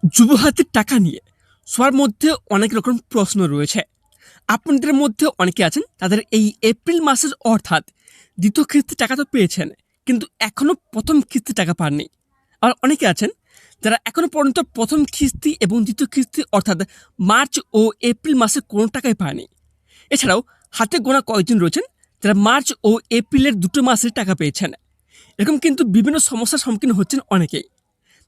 যুবহাতির টাকা নিয়ে সবার মধ্যে অনেক রকম প্রশ্ন রয়েছে। আপনাদের মধ্যে অনেকে আছেন তাদের এই এপ্রিল মাসের অর্থাৎ দ্বিতীয় কিস্তির টাকা তো পেয়েছেন, কিন্তু এখনো প্রথম কিস্তির টাকা পাননি। আর অনেকে আছেন যারা এখনো পর্যন্ত প্রথম কিস্তি এবং দ্বিতীয় কিস্তি অর্থাৎ মার্চ ও এপ্রিল মাসের কোনো টাকাই পায়নি। এছাড়াও হাতে গোনা কয়েকজন রয়েছেন যারা মার্চ ও এপ্রিলের দুটো মাসের টাকা পেয়েছেন। এরকম কিন্তু বিভিন্ন সমস্যার সম্মুখীন হচ্ছেন অনেকেই।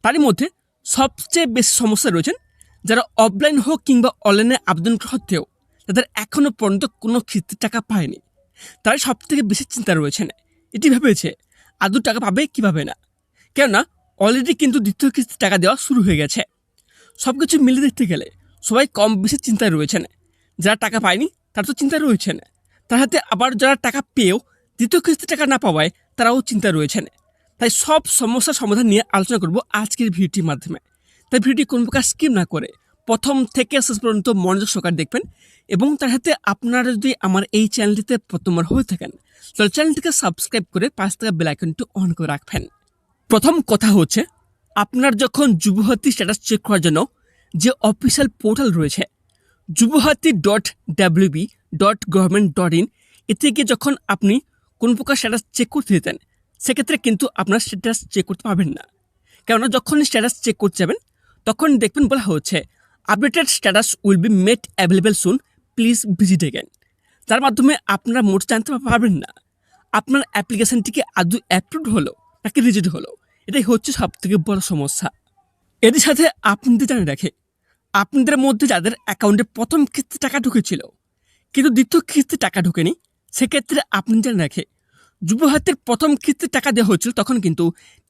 তারই মধ্যে সবচেয়ে বেশি সমস্যা রয়েছেন যারা অফলাইন হোক কিংবা অনলাইনে আবেদন সত্ত্বেও তাদের এখনও পর্যন্ত কোনো কিস্তির টাকা পায়নি। তারাই সব থেকে বেশি চিন্তা রয়েছেন। এটি ভেবেছে আদৌ টাকা পাবে কি পাবে না, কেননা অলরেডি কিন্তু দ্বিতীয় কিস্তির টাকা দেওয়া শুরু হয়ে গেছে। সব কিছু মিলে দেখতে গেলে সবাই কম বেশি চিন্তায় রয়েছেন। যারা টাকা পায়নি তারা তো চিন্তায় রয়েছেন, তার হাতে আবার যারা টাকা পেয়েও দ্বিতীয় কিস্তির টাকা না পাওয়ায় তারাও চিন্তায় রয়েছেন। তাই সব সমস্যার সমাধান নিয়ে আলোচনা করব আজকের ভিডিওটির মাধ্যমে। তাই ভিডিওটি কোনো প্রকার স্কিপ না করে প্রথম থেকে শেষ পর্যন্ত মনোযোগ সহকারে দেখবেন, এবং তার সাথে আপনারা যদি আমার এই চ্যানেলটিতে প্রথমবার হয়ে থাকেন তাহলে চ্যানেলটিকে সাবস্ক্রাইব করে পাশ থাকা বেল আইকনটি অন করে রাখবেন। প্রথম কথা হচ্ছে, আপনার যখন যুবহাতি স্ট্যাটাস চেক করার জন্য যে অফিসিয়াল পোর্টাল রয়েছে jubahati.wb.government.in, এতে গিয়ে যখন আপনি কোন প্রকার স্ট্যাটাস চেক করতে যেতেন সেক্ষেত্রে কিন্তু আপনার স্ট্যাটাস চেক করতে পারবেন না। কেননা যখন স্ট্যাটাস চেক করতে যাবেন তখন দেখবেন বলা হচ্ছে updated status will be made available soon, please visit again. তার মাধ্যমে আপনারা মোট জানতে পারবেন না আপনার অ্যাপ্লিকেশনটিকে আদৌ অ্যাপ্রুভ হলো নাকি রিজেক্ট হলো। এটাই হচ্ছে সব থেকে বড় সমস্যা। এদের সাথে আপনাদের জানিয়ে রাখে, আপনাদের মধ্যে যাদের অ্যাকাউন্টে প্রথম কিস্তি টাকা ঢুকেছিল কিন্তু দ্বিতীয় কিস্তি টাকা ঢোকেনি, সেক্ষেত্রে আপনি জানিয়ে রাখে যুবহাতের প্রথম কিস্তির টাকা দেওয়া হচ্ছিল তখন কিন্তু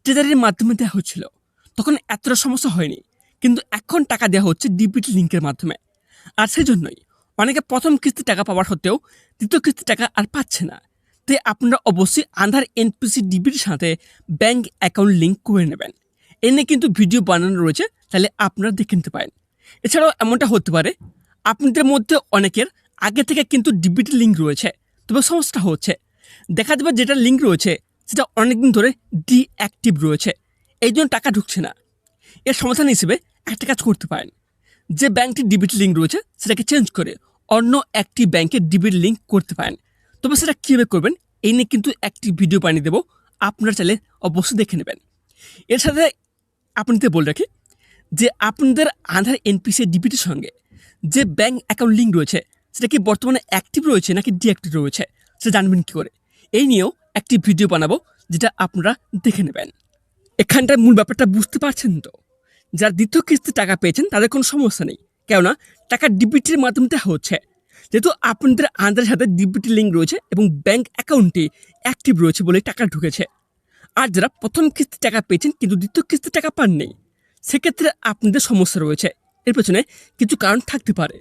ট্রেজারির মাধ্যমে দেওয়া হচ্ছিল, তখন এতটা সমস্যা হয়নি। কিন্তু এখন টাকা দেওয়া হচ্ছে ডিবিটি লিঙ্কের মাধ্যমে। আর সেই জন্যই অনেকে প্রথম কিস্তির টাকা পাওয়ার সত্ত্বেও দ্বিতীয় কিস্তির টাকা আর পাচ্ছে না। তাই আপনারা অবশ্যই আধার এনপিসি ডিবিটির সাথে ব্যাঙ্ক অ্যাকাউন্ট লিঙ্ক করে নেবেন। এ নিয়ে কিন্তু ভিডিও বানানো রয়েছে, তাহলে আপনারা দেখে নিতে পারেন। এছাড়াও এমনটা হতে পারে আপনাদের মধ্যে অনেকের আগে থেকে কিন্তু ডিবিটি লিঙ্ক রয়েছে, তবে সমস্যাটা হচ্ছে দেখা যাবে যেটা লিঙ্ক রয়েছে সেটা অনেকদিন ধরে ডিঅ্যাক্টিভ রয়েছে, এই জন্য টাকা ঢুকছে না। এর সমাধান হিসেবে একটা কাজ করতে পারেন, যে ব্যাঙ্কটির ডিবিটি লিঙ্ক রয়েছে সেটাকে চেঞ্জ করে অন্য একটি ব্যাঙ্কের ডিবিটি লিঙ্ক করতে পারেন। তবে সেটা কীভাবে করবেন এই নিয়ে কিন্তু একটি ভিডিও বানিয়ে দেবো, আপনারা চাইলে অবশ্যই দেখে নেবেন। এর সাথে আপনাদের বলে রাখি যে আপনাদের আধার এনপিসি ডিবিটির সঙ্গে যে ব্যাঙ্ক অ্যাকাউন্ট লিঙ্ক রয়েছে সেটা কি বর্তমানে অ্যাক্টিভ রয়েছে নাকি ডিঅ্যাক্টিভ রয়েছে সেটা জানবেন কী করে, এই নিয়েও একটি ভিডিও বানাবো যেটা আপনারা দেখে নেবেন। এখানটার মূল ব্যাপারটা বুঝতে পারছেন তো? যারা দ্বিতীয় কিস্তি টাকা পেয়েছেন তাদের কোনো সমস্যা নেই, কেননা টাকা ডিবিটির মাধ্যমে দেওয়া হচ্ছে। যেহেতু আপনাদের আধারের সাথে ডিবিটি লিঙ্ক রয়েছে এবং ব্যাঙ্ক অ্যাকাউন্টটি অ্যাক্টিভ রয়েছে বলে টাকা ঢুকেছে। আর যারা প্রথম কিস্তি টাকা পেয়েছেন কিন্তু দ্বিতীয় কিস্তির টাকা পাননি, সেক্ষেত্রে আপনাদের সমস্যা রয়েছে। এর পেছনে কিছু কারণ থাকতে পারে।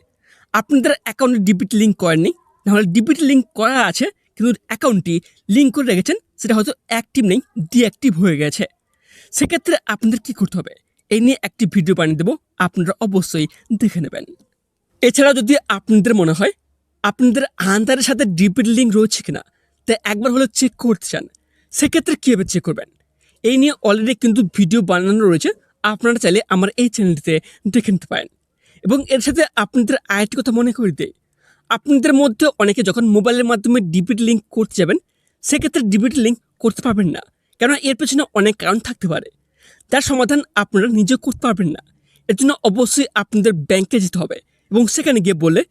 আপনাদের অ্যাকাউন্টে ডিবিটি লিঙ্ক করেননি, নাহলে ডিবিটি লিঙ্ক করা আছে কিন্তু অ্যাকাউন্টটি লিঙ্ক করে রেখেছেন সেটা হয়তো অ্যাক্টিভ নেই, ডিঅ্যাক্টিভ হয়ে গেছে। সেক্ষেত্রে আপনাদের কী করতে হবে এই নিয়ে একটি ভিডিও বানিয়ে দেবো, আপনারা অবশ্যই দেখে নেবেন। এছাড়া যদি আপনাদের মনে হয় আপনাদের আধারের সাথে ডিবিটি লিঙ্ক রয়েছে কিনা তাই একবার হলে চেক করতে চান, সেক্ষেত্রে কীভাবে চেক করবেন এই নিয়ে অলরেডি কিন্তু ভিডিও বানানো রয়েছে, আপনারা চাইলে আমার এই চ্যানেলটিতে দেখে নিতে পারেন। এবং এর সাথে আপনাদের আরেকটি কথা মনে করে দিই, আপনাদের মধ্যে অনেকে যখন মোবাইলের মাধ্যমে ডিবিটি লিঙ্ক করতে যাবেন সেক্ষেত্রে ডিবিটি লিঙ্ক করতে পারবেন না, কেননা এর পেছনে অনেক কারণ থাকতে পারে। তার সমাধান আপনারা নিজে করতে পারবেন না। এর জন্য অবশ্যই আপনাদের ব্যাংকে যেতে হবে এবং সেখানে গিয়ে বলে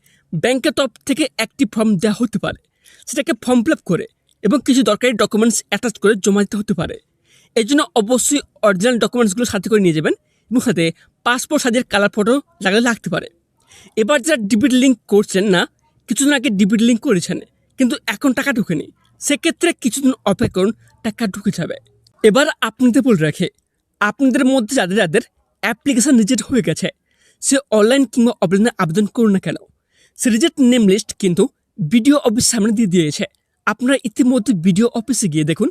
ব্যাংকের তরফ থেকে একটি ফর্ম দেওয়া হতে পারে, সেটাকে ফর্ম ফিল আপ করে এবং কিছু দরকারি ডকুমেন্টস অ্যাটাচ করে জমা দিতে হতে পারে। এর জন্য অবশ্যই অরিজিনাল ডকুমেন্টসগুলো সাথে করে নিয়ে যাবেন এবং সাথে পাসপোর্ট সাইজের কালার ফটো লাগালে লাগতে পারে। এবার যারা ডিবিটি লিঙ্ক করছেন না, কিছুদিন আগে ডিবিটি লিঙ্ক করেছেন কিন্তু এখন টাকা ঢুকেনি, সেক্ষেত্রে কিছুদিন অপেক্ষা করুন, টাকা ঢুকে যাবে। এবার আপনাদের বলে রাখে, আপনাদের মধ্যে যাদের যাদের অ্যাপ্লিকেশান রিজেক্ট হয়ে গেছে সে অনলাইন কিংবা অফলাইনে আবেদন করুন না কেন, সে রিজেক্ট নেম লিস্ট কিন্তু বিডিও অফিস সামনে দিয়ে দিয়েছে। আপনারা ইতিমধ্যে বিডিও অফিসে গিয়ে দেখুন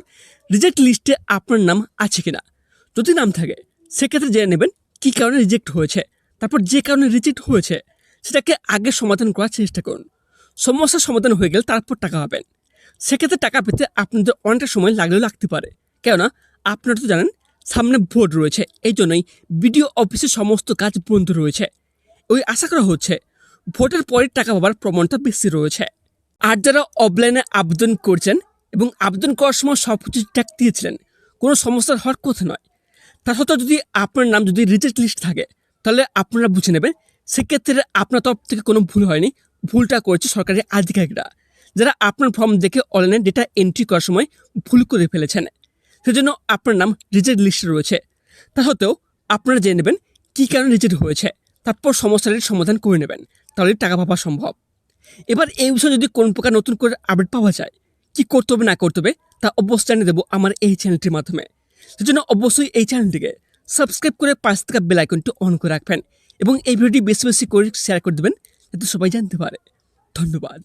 রিজেক্ট লিস্টে আপনার নাম আছে কিনা। যদি নাম থাকে সেক্ষেত্রে জেনে নেবেন কী কারণে রিজেক্ট হয়েছে, তারপর যে কারণে রিজেক্ট হয়েছে সেটাকে আগে সমাধান করার চেষ্টা করুন। সমস্যার সমাধান হয়ে গেলে তারপর টাকা পাবেন। সেক্ষেত্রে টাকা পেতে আপনাদের অনেকটা সময় লাগলেও লাগতে পারে, কেননা আপনারা তো জানেন সামনে ভোট রয়েছে, এই জন্যই বিডিও অফিসে সমস্ত কাজ বন্ধ রয়েছে। ওই আশা করা হচ্ছে ভোটের পরে টাকা পাবার প্রমাণটা বেশি রয়েছে। আর যারা অফলাইনে আবেদন করছেন এবং আবেদন করার সময় সব কিছু ঠিকঠাক দিয়েছিলেন, কোনো সমস্যার হওয়ার কথা নয়, তা সত্ত্বেও যদি আপনার নাম যদি রিজেক্ট লিস্ট থাকে, তাহলে আপনারা বুঝে নেবেন সেক্ষেত্রে আপনার তরফ থেকে কোনো ভুল হয়নি, ভুলটা করেছে সরকারি আধিকারিকরা, যারা আপনার ফর্ম দেখে অনলাইনে ডেটা এন্ট্রি করার সময় ভুল করে ফেলেছেন। সেজন্য আপনার নাম রিজেক্ট লিস্টে রয়েছে। তা সত্ত্বেও আপনারা জেনে নেবেন কী কারণে রিজেক্ট হয়েছে, তারপর সমস্যাটির সমাধান করে নেবেন, তাহলে টাকা পাওয়া সম্ভব। এবার এই বিষয়ে যদি কোন প্রকার নতুন করে আপডেট পাওয়া যায়, কি করতে হবে না করতে হবে, তা অবশ্যই জানিয়ে দেবো আমার এই চ্যানেলটির মাধ্যমে। সেজন্য অবশ্যই এই চ্যানেলটিকে সাবস্ক্রাইব করে পাশে থাকা বেল আইকনটি অন করে রাখবেন এবং এই ভিডিওটি বেশি বেশি করে শেয়ার করে দেবেন যাতে সবাই জানতে পারে। ধন্যবাদ।